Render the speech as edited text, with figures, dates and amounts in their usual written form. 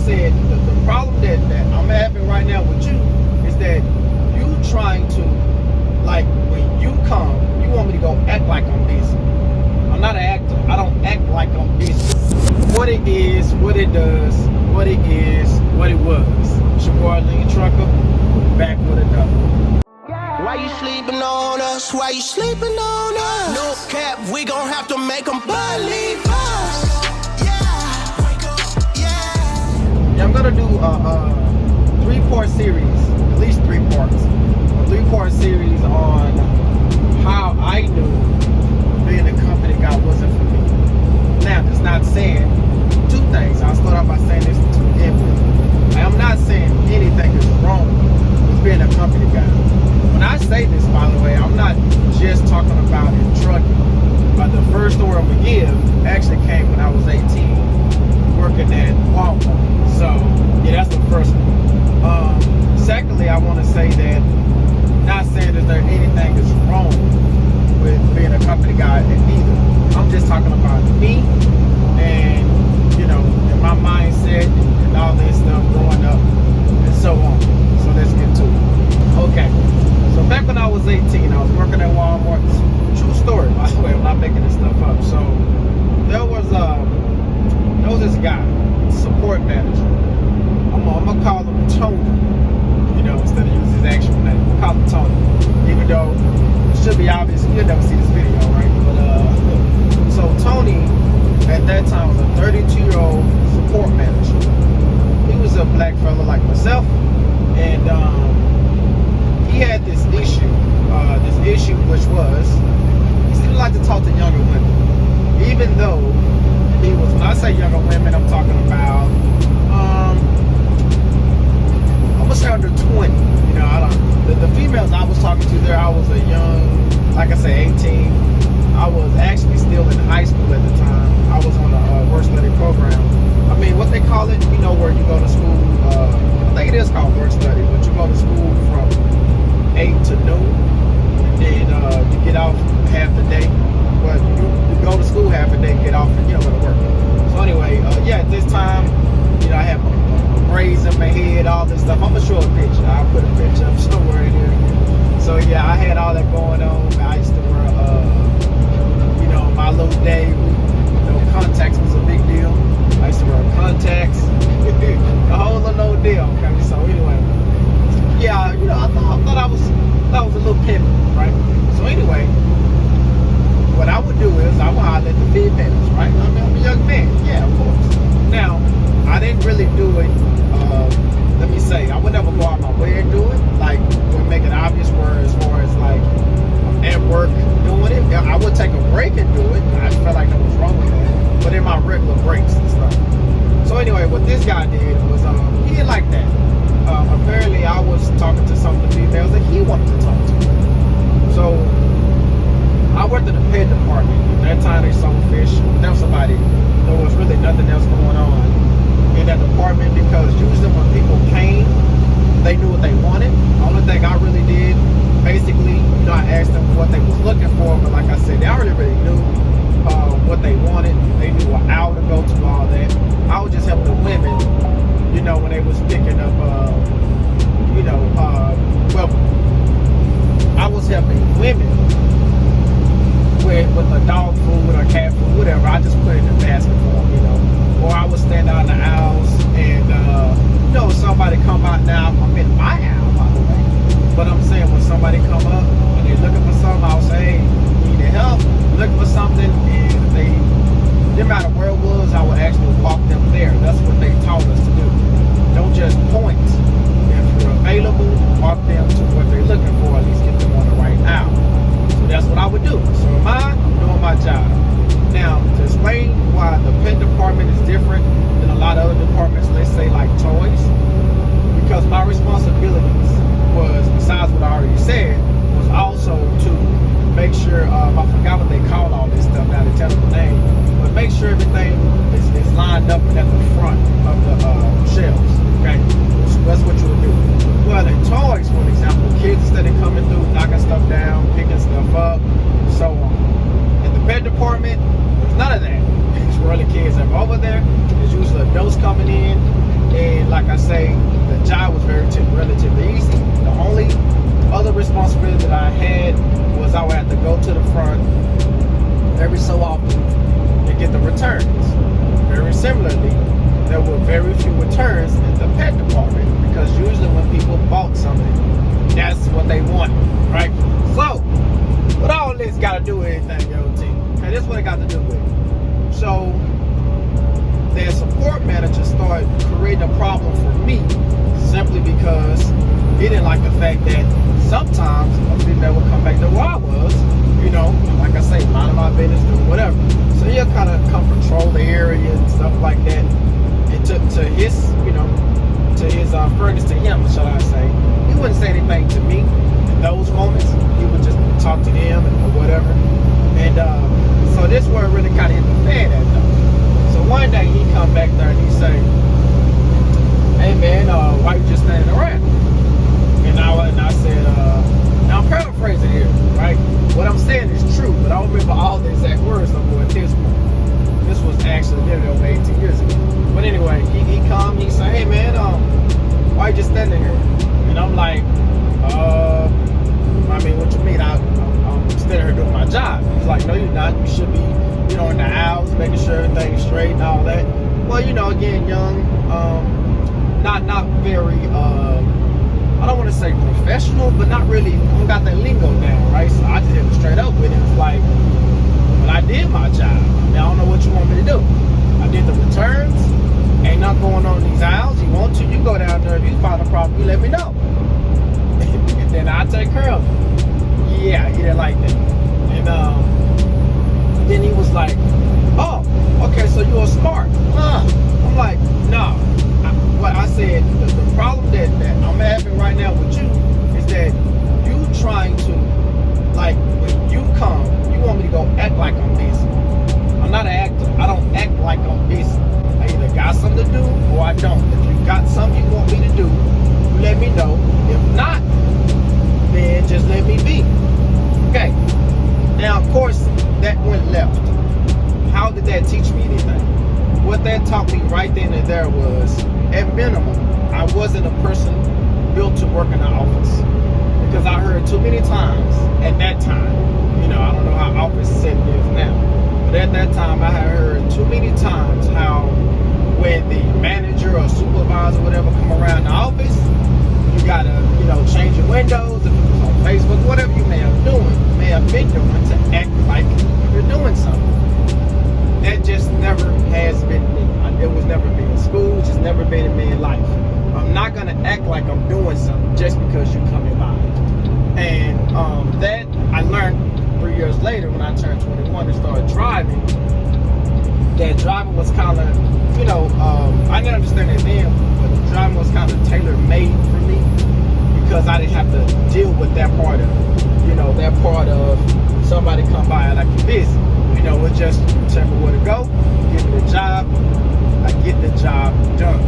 said, the problem that I'm having right now with you is that you trying to, like, when you come, you want me to go act like I'm busy. I'm not an actor. I don't act like I'm busy. What it is, what it does, what it is, what it was. It's your boy Lean Trucker, back with another. Why you sleeping on us? Why you sleeping on us? No cap, we gon' have to make them believe us. Yeah, I'm gonna do a 3-part series, at least 3 parts. A 3-part series on how I knew being a company guy wasn't for me. Now, that's not saying 2 things. I'll start off by saying this to begin with. I am not saying anything is wrong with being a company guy. When I say this, by the way, I'm not just talking about in trucking. The first store I'm gonna give actually came when I was 18, working at Walmart. So, yeah, that's the first one. Secondly, I want to say that, not saying that there anything is wrong with being a company guy either. I'm just talking about me and, you know, and my mindset and all this stuff growing up and so on. So let's get to it. Okay. So back when I was 18, I was working at Walmart. True story, by the way. I'm not making this stuff up. So there was this guy, support manager. I'm gonna call him Tony, you know, instead of using his actual name. I'm gonna call him Tony, even though it should be obvious. You'll never see this video, right? But so Tony at that time was a 32-year-old support manager. He was a black fella like myself, and he had this issue which was he still liked to talk to younger women, even though he was. When I say younger women, I'm talking about I'm gonna say under 20. You know, I don't. The females I was talking to there, I was a young, like I say, 18. I was actually still in high school at the time. I was on a work study program. I mean, what they call it, you know, where you go to school. I think it is called work study, but you go to school from 8 to noon. And then you get off half the day. But you go to school half a day, get off, and you know, go to work. So anyway, yeah, at this time, you know, I have braids in my head, all this stuff. I'm gonna show a picture. I'll put a picture up somewhere in here. So yeah, I had all that going on. I used to wear, you know, my little day. You know, contacts was a big deal. I used to wear contacts. A whole little deal. Okay, so anyway, yeah, you know, I thought I was a little pimpy, right? So anyway, what I would do is I would holler at the females, right? I mean, I'm a young man, yeah, of course. Now, I didn't really do it. Let me say, I would never go out my way and do it. Like, would make it obvious where, as far as like at work doing it, I would take a break and do it. I just felt like there was wrong with that. But in my regular breaks and stuff. So anyway, what this guy did was he didn't like that. Apparently, I was talking to some of the females that he wanted to talk to. So I worked in the pet department. At that time, they sold fish. There was somebody. There was really nothing else going on in that department, because usually when people came, they knew what they wanted. The only thing I really did, basically, you know, I asked them what they was looking for, but like I said, they already really knew what they wanted. They knew what hour to go to, all that. I would just help the women, you know, when they was picking up, you know, well, I was helping women with a dog food or cat food, whatever. I just put it in a basket for them, you know. Or I would stand out in the aisles and, you know, somebody come out. Now, I'm in my aisle, by the way. But I'm saying when somebody come up and they're looking for something, I'll say, hey, you need help, looking for something. And if they, no matter where it was, very few returns in the pet department, because usually when people bought something, that's what they wanted, right? So, what all this got to do with anything, yo, team? Okay, this is what it got to do with. So, their support manager started creating a problem for me simply because he didn't like the fact that sometimes a female would come back to where I was, you know, like I say, minding my business, doing whatever. So he'll kind of come patrol the area and stuff like that. And to his, you know, to his furnace to him, shall I say, he wouldn't say anything to me in those moments. He would just talk to them or whatever. And so this where it really kind of hit the fan at though. So one day he come back there and he say, "Hey man, why you just standing around?" And I said, now I'm paraphrasing here, right? What I'm saying is true, but I don't remember all the exact words no more at this point. This was actually literally over 18 years ago. But anyway, he come, he say, "Hey man, why you just standing here?" And I'm like, I mean, what you mean? I'm standing here doing my job. He's like, "No, you're not. You should be, you know, in the house, making sure everything's straight and all that." Well, you know, again, young, not very, I don't want to say professional, but not really, I don't got that lingo down, right? So I just hit it straight up with it. It's like, well, I did my job. I mean, I don't know what you want me to do. I did the returns. Ain't nothing going on in these aisles. You want to, you go down there. If you find a problem, you let me know. And then I'll take care of it. Yeah, he didn't like that. And then he was like, "Oh, okay, so you're smart." I'm like, "No." What I said, the problem that I'm having right now with you is that you trying to, like, when you come, you want me to go act like I'm busy. I'm not an actor. I don't act like I'm busy. I either got something to do or I don't. If you got something you want me to do, you let me know. If not, then just let me be. Okay. Now, of course, that went left. How did that teach me anything? What that taught me right then and there was, at minimum, I wasn't a person built to work in an office, because I heard too many times at that time, you know, I don't know how office setting is now, but at that time I had heard too many times how when the manager or supervisor or whatever come around the office, you gotta, you know, change your windows, if it was on Facebook, whatever you may have been doing to act like you're doing something. That just never has been me. It was never me in school, just never been me in life. I'm not gonna act like I'm doing something just because you come in by. And that I learned 3 years later when I turned 21 and started driving. That driving was kind of, you know, I didn't understand it then, but driving was kind of tailor-made for me, because I didn't have to deal with that part of, you know, that part of somebody come by like you're busy. You know, it's just tell me where to go, give me the job, I get the job done.